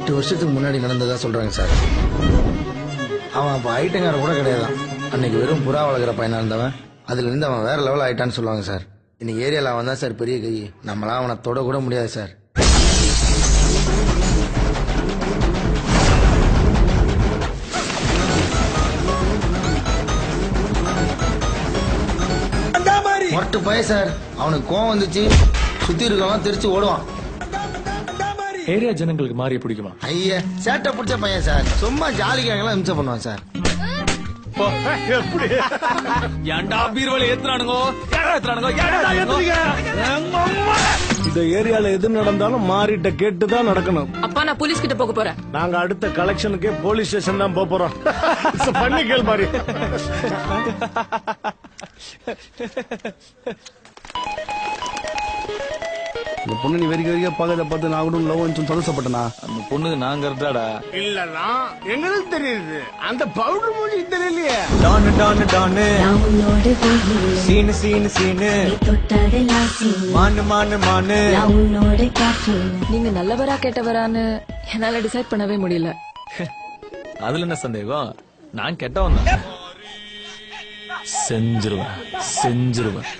8 வருஷத்துக்கு முன்னாடி நடந்ததா சொல்றாங்க சார். அவன் அப்ப ஐட்டங்கார கூட கிடையாதான். அன்னைக்கு வெறும் புறா வளர்க்குற பையனா இருந்தவன் அதுல இருந்து அவன் வேற லெவல் ஆயிட்டான்னு சொல்லுவாங்க சார். இன்னைக்கு ஏரியால அவன் தான் சார் பெரிய கை. நம்மளாம் அவனை தொட கூட முடியாது சார். மொட்டு பையன் சார். அவனுக்கு கோவம் வந்துச்சு, சுத்தி இருக்கவன் தெரிச்சு ஓடுவான். ஏரியா ஜனங்களுக்கு மாறிய பிடிக்குமா? ஐயா சேட்டை பிடிச்ச பையன் சார். சும்மா ஜாலிக்காக இம்சை பண்ணுவான் சார். இந்த ஏரியால எது நடந்தாலும் மாறிட்ட கேட்டுதான் நடக்கணும். அப்பா நான் போலீஸ் கிட்ட போக போறேன். நாங்க அடுத்த கலெக்ஷனுக்கே போலீஸ் ஸ்டேஷன் தான் போறோம். பண்ணி கேள் மாதிரி. இந்த பொண்ணு நீ வெறிக்க பாக்கத பார்த்து நான் கூட லவ் சந்தோஷப்பட்டனா? அந்த பொண்ணுக்கு நான் கரெக்டாடா. இல்லன்னா எங்களுக்கு தெரியுது, அந்த பவுடர் மூஞ்சி தெரியலையே. டானு டானு டானு சீனு சீனு சீனு மானு மானு மானு. நீங்க நல்லவரா கெட்டவரான்னு என்னால டிசைட் பண்ணவே முடியல. அதுல என்ன சந்தேகம்? நான் கெட்டவன் தான். செஞ்சிருவேன் செஞ்சிருவேன்.